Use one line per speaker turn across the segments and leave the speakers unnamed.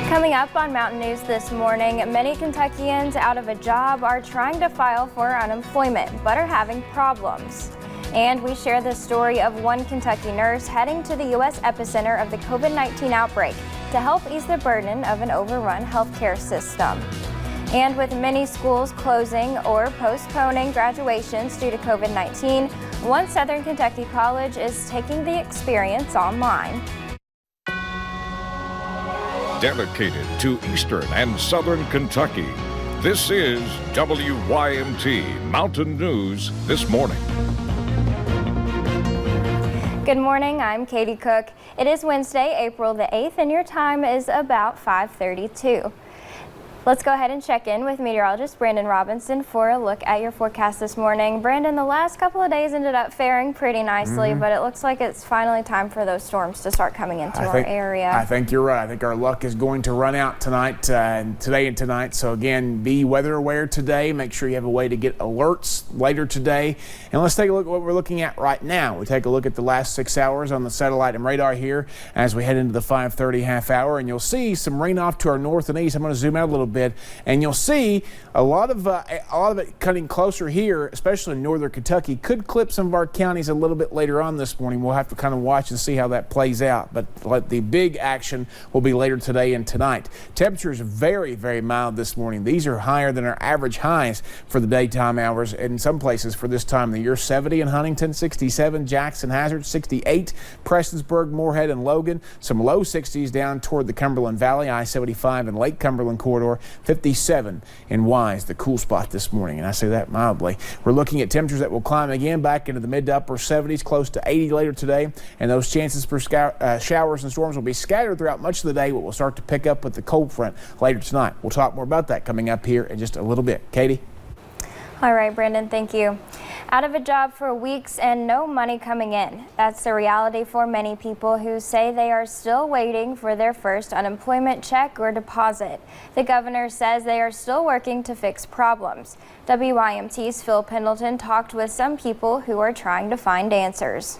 Coming up on Mountain News this morning, many Kentuckians out of a job are trying to file for unemployment but are having problems. And we share the story of one Kentucky nurse heading to the U.S. epicenter of the COVID-19 outbreak to help ease the burden of an overrun healthcare system. And with many schools closing or postponing graduations due to COVID-19, one Southern Kentucky college is taking the experience online.
Dedicated to Eastern and Southern Kentucky, this is WYMT Mountain News This Morning.
Good morning, I'm Katie Cook. It is Wednesday, April the 8th, and your time is about 5:32. Let's go ahead and check in with meteorologist Brandon Robinson for a look at your forecast this morning. Brandon, the last couple of days ended up faring pretty nicely, but it looks like it's finally time for those storms to start coming into our area.
I think you're right. I think our luck is going to run out tonight, today and tonight. So again, be weather aware today. Make sure you have a way to get alerts later today. And let's take a look at what we're looking at right now. We take a look at the last 6 hours on the satellite and radar here as we head into the 5:30 half hour, and you'll see some rain off to our north and east. I'm going to zoom out a little bit, and you'll see a lot of it cutting closer here, especially in northern Kentucky. Could clip some of our counties a little bit later on this morning. We'll have to kind of watch and see how that plays out, but the big action will be later today and tonight. Temperatures are very, very mild this morning. These are higher than our average highs for the daytime hours in some places for this time of the year. 70 in Huntington, 67 Jackson Hazard, 68 Prestonsburg, Moorhead, and Logan. Some low 60s down toward the Cumberland Valley, I-75 and Lake Cumberland corridor. 57 in Wise, the cool spot this morning, and I say that mildly. We're looking at temperatures that will climb again back into the mid to upper 70s, close to 80 later today, and those chances for showers and storms will be scattered throughout much of the day, but we'll start to pick up with the cold front later tonight. We'll talk more about that coming up here in just a little bit. Katie?
All right, Brandon, thank you. Out of a job for weeks and no money coming in. That's the reality for many people who say they are still waiting for their first unemployment check or deposit. The governor says they are still working to fix problems. WYMT's Phil Pendleton talked with some people who are trying to find answers.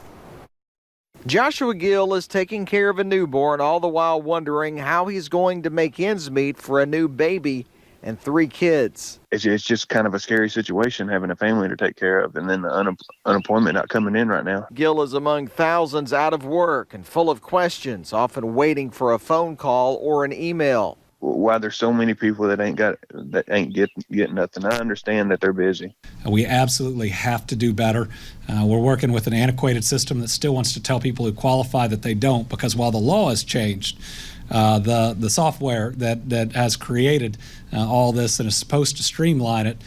Joshua Gill is taking care of a newborn, all the while wondering how he's going to make ends meet for a new baby and 3 kids.
It's just kind of a scary situation having a family to take care of, and then the unemployment not coming in right now.
Gill is among thousands out of work and full of questions, often waiting for a phone call or an email.
Why there's so many people that ain't getting nothing. I understand that they're busy.
We absolutely have to do better. We're working with an antiquated system that still wants to tell people who qualify that they don't, because while the law has changed, the software that has created all this and is supposed to streamline it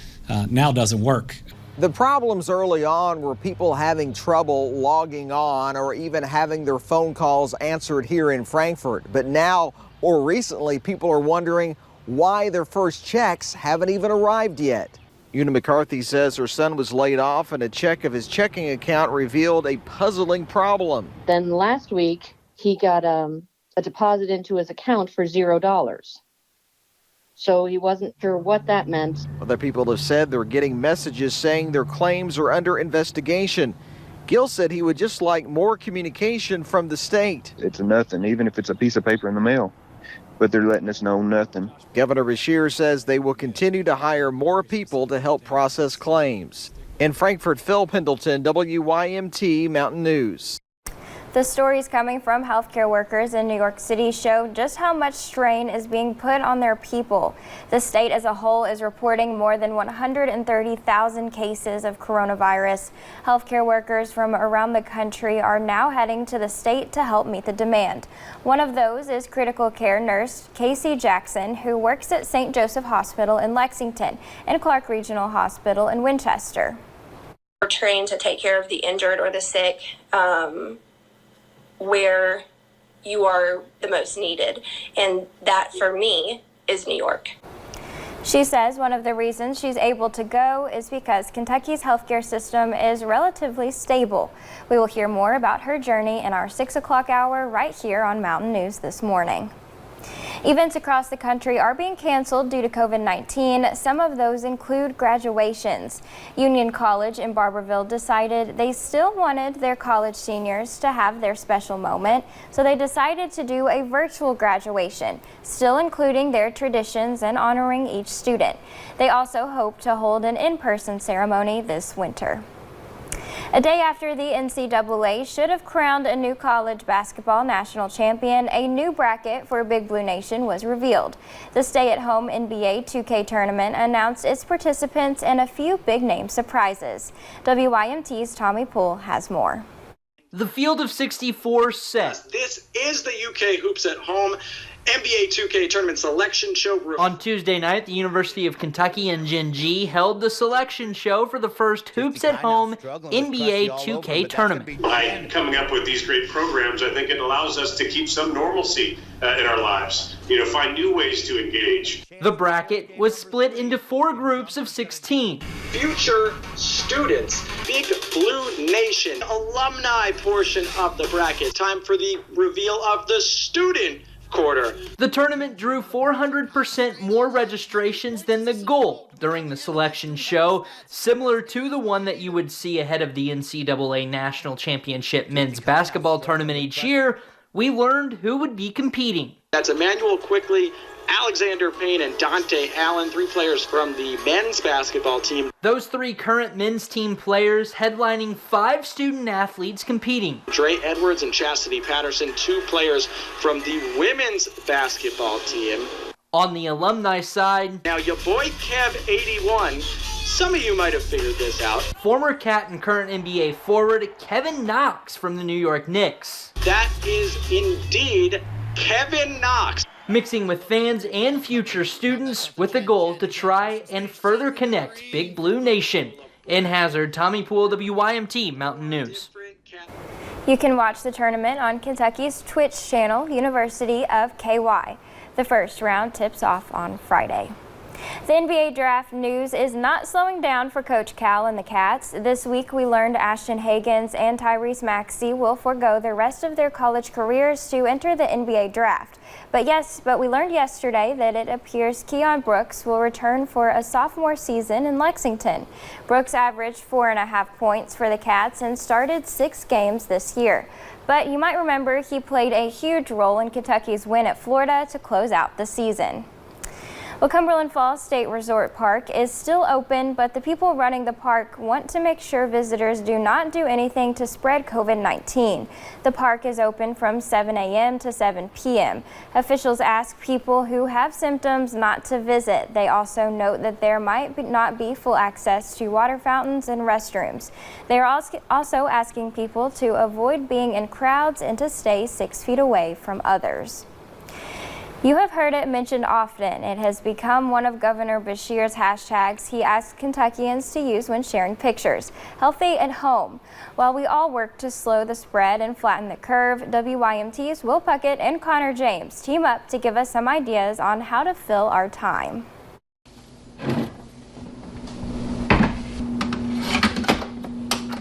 now doesn't work.
The problems early on were people having trouble logging on or even having their phone calls answered here in Frankfort. But now, or recently, people are wondering why their first checks haven't even arrived yet. Una McCarthy says her son was laid off and a check of his checking account revealed a puzzling problem.
Then last week, he got a deposit into his account for $0. So he wasn't sure what that meant.
Other people have said they're getting messages saying their claims are under investigation. Gill said he would just like more communication from the state.
It's nothing, even if it's a piece of paper in the mail. But they're letting us know nothing.
Governor Beshear says they will continue to hire more people to help process claims. In Frankfort, Phil Pendleton, WYMT Mountain News.
The stories coming from healthcare workers in New York City show just how much strain is being put on their people. The state as a whole is reporting more than 130,000 cases of coronavirus. Healthcare workers from around the country are now heading to the state to help meet the demand. One of those is critical care nurse Casey Jackson, who works at St. Joseph Hospital in Lexington and Clark Regional Hospital in Winchester.
We're trained to take care of the injured or the sick where you are the most needed, and that for me is New York.
She says one of the reasons she's able to go is because Kentucky's healthcare system is relatively stable. We will hear more about her journey in our 6 o'clock hour right here on Mountain News This Morning. Events across the country are being canceled due to COVID-19. Some of those include graduations. Union College in Barberville decided they still wanted their college seniors to have their special moment, so they decided to do a virtual graduation, still including their traditions and honoring each student. They also hope to hold an in-person ceremony this winter. A day after the NCAA should have crowned a new college basketball national champion, a new bracket for Big Blue Nation was revealed. The stay-at-home NBA 2K tournament announced its participants and a few big-name surprises. WYMT's Tommy Poole has more.
The field of 64 set.
This is the UK Hoops at Home NBA 2K Tournament Selection Show.
On Tuesday night, the University of Kentucky and Gen G held the selection show for the first Hoops at Home NBA 2K tournament.
By coming up with these great programs, I think it allows us to keep some normalcy in our lives. Find new ways to engage.
The bracket was split into 4 groups of 16.
Future students, Big Blue Nation, alumni portion of the bracket. Time for the reveal of the student quarter.
The tournament drew 400% more registrations than the goal during the selection show, similar to the one that you would see ahead of the NCAA National Championship men's basketball tournament each year. We learned who would be competing.
That's Emmanuel Quickly, Alexander Payne, and Dante Allen, 3 players from the men's basketball team.
Those 3 current men's team players headlining 5 student athletes competing.
Dre Edwards and Chastity Patterson, 2 players from the women's basketball team.
On the alumni side,
now your boy Kev81, some of you might have figured this out.
Former Cat and current NBA forward Kevin Knox from the New York Knicks.
That is indeed Kevin Knox.
Mixing with fans and future students with the goal to try and further connect Big Blue Nation. In Hazard, Tommy Poole, WYMT Mountain News.
You can watch the tournament on Kentucky's Twitch channel, University of KY. The first round tips off on Friday. The NBA draft news is not slowing down for Coach Cal and the Cats. This week we learned Ashton Hagans and Tyrese Maxey will forego the rest of their college careers to enter the NBA draft. But we learned yesterday that it appears Keon Brooks will return for a sophomore season in Lexington. Brooks averaged 4.5 points for the Cats and started 6 games this year. But you might remember he played a huge role in Kentucky's win at Florida to close out the season. Well, Cumberland Falls State Resort Park is still open, but the people running the park want to make sure visitors do not do anything to spread COVID-19. The park is open from 7 a.m. to 7 p.m. Officials ask people who have symptoms not to visit. They also note that there might not be full access to water fountains and restrooms. They are also asking people to avoid being in crowds and to stay 6 feet away from others. You have heard it mentioned often. It has become one of Governor Beshear's hashtags he asks Kentuckians to use when sharing pictures. Healthy at home. While we all work to slow the spread and flatten the curve, WYMT's Will Puckett and Connor James team up to give us some ideas on how to fill our time.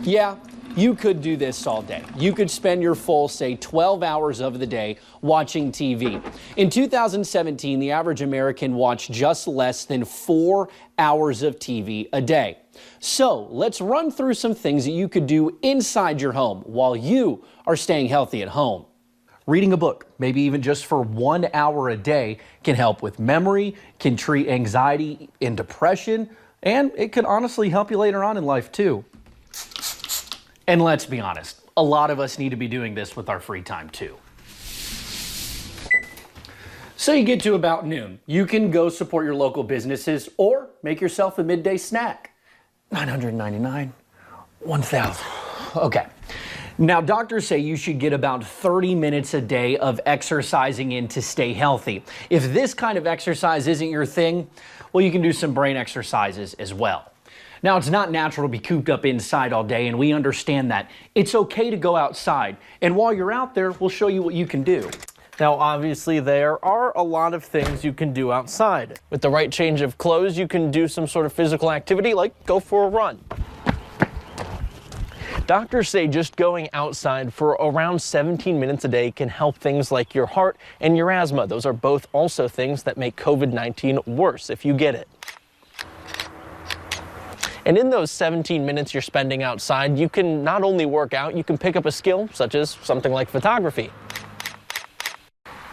Yeah. You could do this all day. You could spend your full, say, 12 hours of the day watching TV. In 2017, the average American watched just less than 4 hours of TV a day. So let's run through some things that you could do inside your home while you are staying healthy at home. Reading a book, maybe even just for 1 hour a day, can help with memory, can treat anxiety and depression, and it could honestly help you later on in life too. And let's be honest, a lot of us need to be doing this with our free time too. So you get to about noon. You can go support your local businesses or make yourself a midday snack. $999, $1,000. Okay. Now, doctors say you should get about 30 minutes a day of exercising in to stay healthy. If this kind of exercise isn't your thing, well, you can do some brain exercises as well. Now, it's not natural to be cooped up inside all day, and we understand that. It's okay to go outside, and while you're out there, we'll show you what you can do.
Now, obviously, there are a lot of things you can do outside. With the right change of clothes, you can do some sort of physical activity, like go for a run. Doctors say just going outside for around 17 minutes a day can help things like your heart and your asthma. Those are both also things that make COVID-19 worse if you get it. And in those 17 minutes you're spending outside, you can not only work out, you can pick up a skill such as something like photography.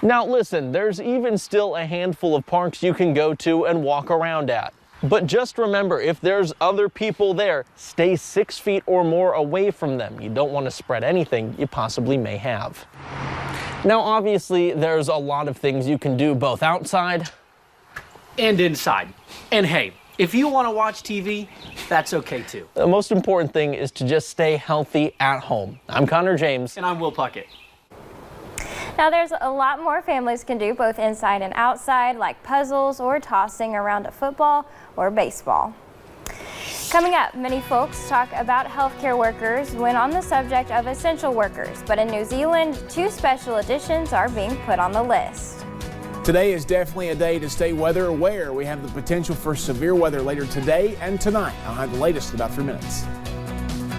Now listen, there's even still a handful of parks you can go to and walk around at. But just remember, if there's other people there, stay 6 feet or more away from them. You don't want to spread anything you possibly may have. Now obviously there's a lot of things you can do both outside
And inside. And hey, if you want to watch TV, that's okay too.
The most important thing is to just stay healthy at home. I'm Connor James.
And I'm Will Puckett.
Now there's a lot more families can do both inside and outside, like puzzles or tossing around a football or baseball. Coming up, many folks talk about healthcare workers when on the subject of essential workers, but in New Zealand, 2 special editions are being put on the list.
Today is definitely a day to stay weather aware. We have the potential for severe weather later today and tonight. I'll have the latest in about 3 minutes.